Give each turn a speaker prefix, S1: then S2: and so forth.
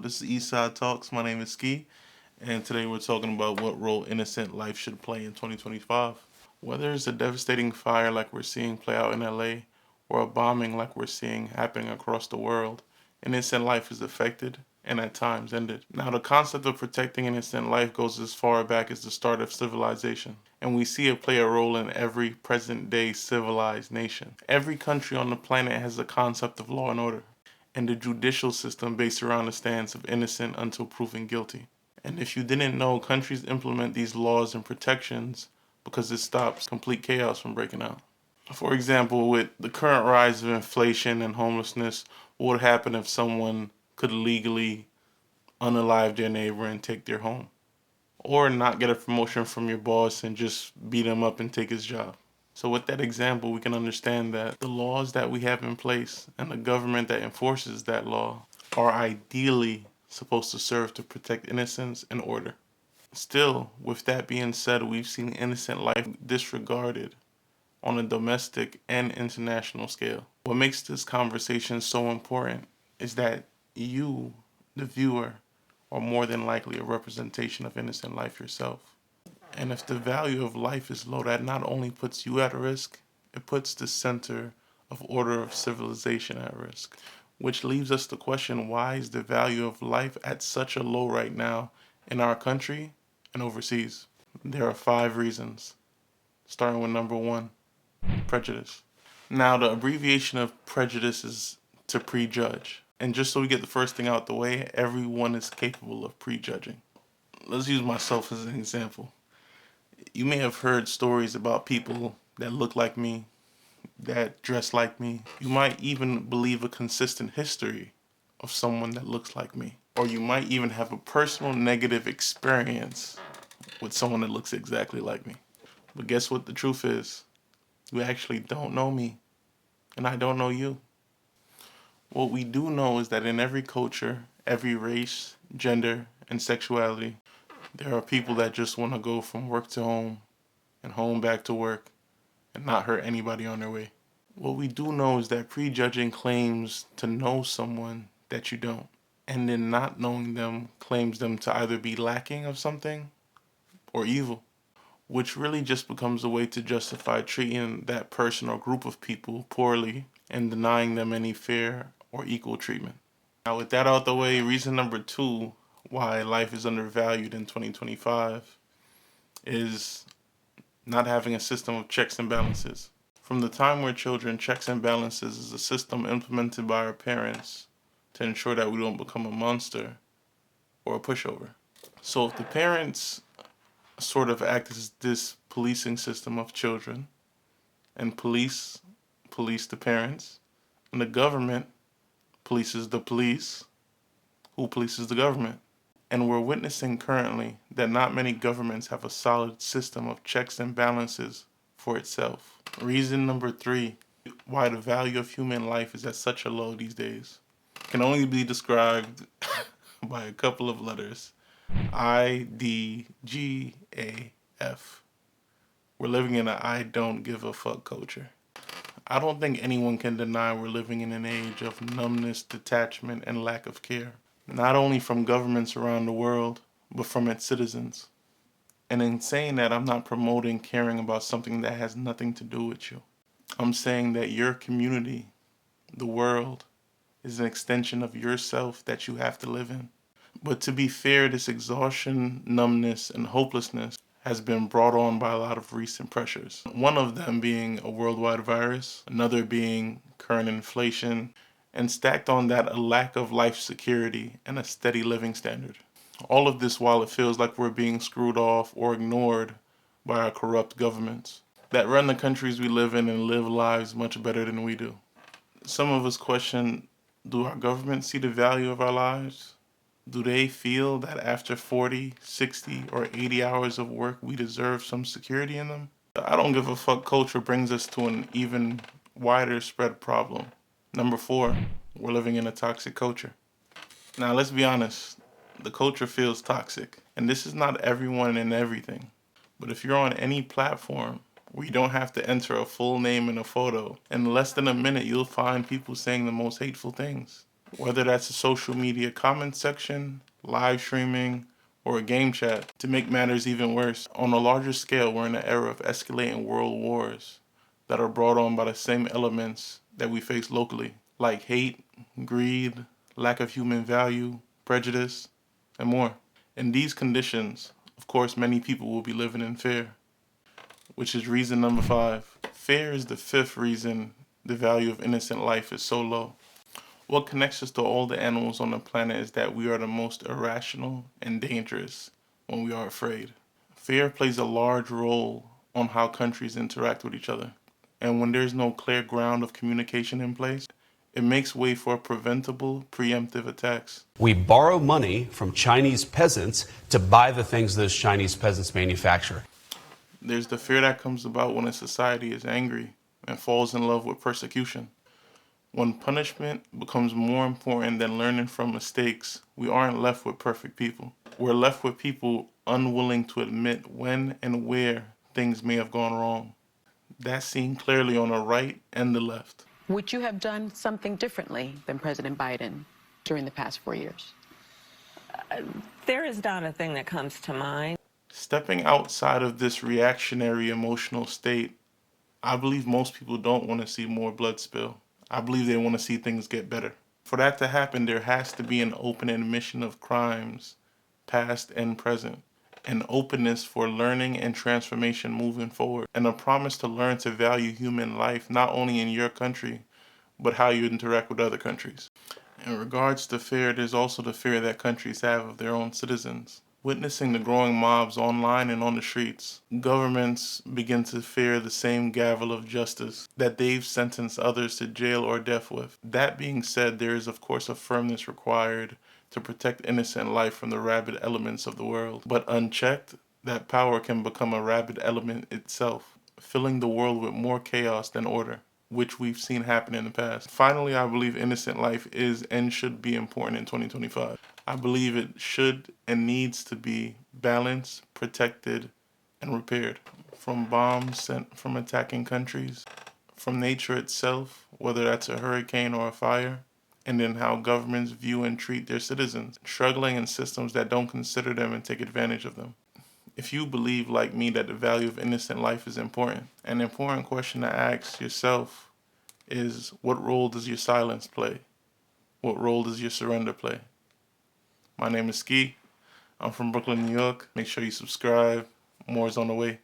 S1: This is Eastside Talks. My name is Ski, and today we're talking about what role innocent life should play in 2025. Whether it's a devastating fire like we're seeing play out in LA, or a bombing like we're seeing happening across the world, innocent life is affected and at times ended. Now, the concept of protecting innocent life goes as far back as the start of civilization, and we see it play a role in every present day civilized nation. Every country on the planet has a concept of law and order, and the judicial system based around the stance of innocent until proven guilty. And if you didn't know, countries implement these laws and protections because it stops complete chaos from breaking out. For example, with the current rise of inflation and homelessness, what would happen if someone could legally unalive their neighbor and take their home? Or not get a promotion from your boss and just beat him up and take his job? So with that example, we can understand that the laws that we have in place and the government that enforces that law are ideally supposed to serve to protect innocence and order. Still, with that being said, we've seen innocent life disregarded on a domestic and international scale. What makes this conversation so important is that you, the viewer, are more than likely a representation of innocent life yourself. And if the value of life is low, that not only puts you at risk, it puts the center of order of civilization at risk. Which leaves us to question, why is the value of life at such a low right now in our country and overseas? There are 5 reasons, starting with number 1, prejudice. Now, the abbreviation of prejudice is to prejudge. And just so we get the first thing out the way, everyone is capable of prejudging. Let's use myself as an example. You may have heard stories about people that look like me, that dress like me. You might even believe a consistent history of someone that looks like me. Or you might even have a personal negative experience with someone that looks exactly like me. But guess what the truth is? You actually don't know me, and I don't know you. What we do know is that in every culture, every race, gender, and sexuality, there are people that just want to go from work to home and home back to work and not hurt anybody on their way. What we do know is that prejudging claims to know someone that you don't, and then not knowing them claims them to either be lacking of something or evil, which really just becomes a way to justify treating that person or group of people poorly and denying them any fair or equal treatment. Now, with that out the way, reason number 2 why life is undervalued in 2025 is not having a system of checks and balances. From the time we're children, checks and balances is a system implemented by our parents to ensure that we don't become a monster or a pushover. So if the parents sort of act as this policing system of children, and police the parents, and the government polices the police, who polices the government. And we're witnessing currently that not many governments have a solid system of checks and balances for itself. Reason number 3 why the value of human life is at such a low these days can only be described by a couple of letters: IDGAF. We're living in an I don't give a fuck culture. I don't think anyone can deny we're living in an age of numbness, detachment, and lack of care, not only from governments around the world, but from its citizens. And in saying that, I'm not promoting caring about something that has nothing to do with you. I'm saying that your community, the world, is an extension of yourself that you have to live in. But to be fair, this exhaustion, numbness, and hopelessness has been brought on by a lot of recent pressures. One of them being a worldwide virus, another being current inflation, and stacked on that, a lack of life security and a steady living standard. All of this while it feels like we're being screwed off or ignored by our corrupt governments that run the countries we live in and live lives much better than we do. Some of us question, do our governments see the value of our lives? Do they feel that after 40, 60, or 80 hours of work, we deserve some security in them? I don't give a fuck culture brings us to an even wider spread problem. Number 4, we're living in a toxic culture. Now, let's be honest, the culture feels toxic. And this is not everyone and everything. But if you're on any platform where you don't have to enter a full name in a photo, in less than a minute, you'll find people saying the most hateful things. whether that's a social media comment section, live streaming, or a game chat. To make matters even worse, on a larger scale, we're in an era of escalating world wars that are brought on by the same elements that we face locally, like hate, greed, lack of human value, prejudice, and more. In these conditions, of course, many people will be living in fear, which is reason number 5. Fear is the 5th reason the value of innocent life is so low. What connects us to all the animals on the planet is that we are the most irrational and dangerous when we are afraid. Fear plays a large role on how countries interact with each other. And when there's no clear ground of communication in place, it makes way for preventable, preemptive attacks.
S2: We borrow money from Chinese peasants to buy the things those Chinese peasants manufacture.
S1: There's the fear that comes about when a society is angry and falls in love with persecution. When punishment becomes more important than learning from mistakes, we aren't left with perfect people. We're left with people unwilling to admit when and where things may have gone wrong. That's seen clearly on the right and the left.
S3: Would you have done something differently than President Biden during the past 4 years?
S4: There is not a thing that comes to mind.
S1: Stepping outside of this reactionary emotional state, I believe most people don't want to see more blood spill. I believe they want to see things get better. For that to happen, there has to be an open admission of crimes, past and present, an openness for learning and transformation moving forward, and a promise to learn to value human life not only in your country, but how you interact with other countries. In regards to fear, there's also the fear that countries have of their own citizens. Witnessing the growing mobs online and on the streets, governments begin to fear the same gavel of justice that they've sentenced others to jail or death with. That being said, there is of course a firmness required to protect innocent life from the rabid elements of the world. But unchecked, that power can become a rabid element itself, filling the world with more chaos than order, which we've seen happen in the past. Finally, I believe innocent life is and should be important in 2025. I believe it should and needs to be balanced, protected, and repaired. From bombs sent from attacking countries, from nature itself, whether that's a hurricane or a fire, and then how governments view and treat their citizens, struggling in systems that don't consider them and take advantage of them. If you believe, like me, that the value of innocent life is important, an important question to ask yourself is, what role does your silence play? What role does your surrender play? My name is Ski. I'm from Brooklyn, New York. Make sure you subscribe. More is on the way.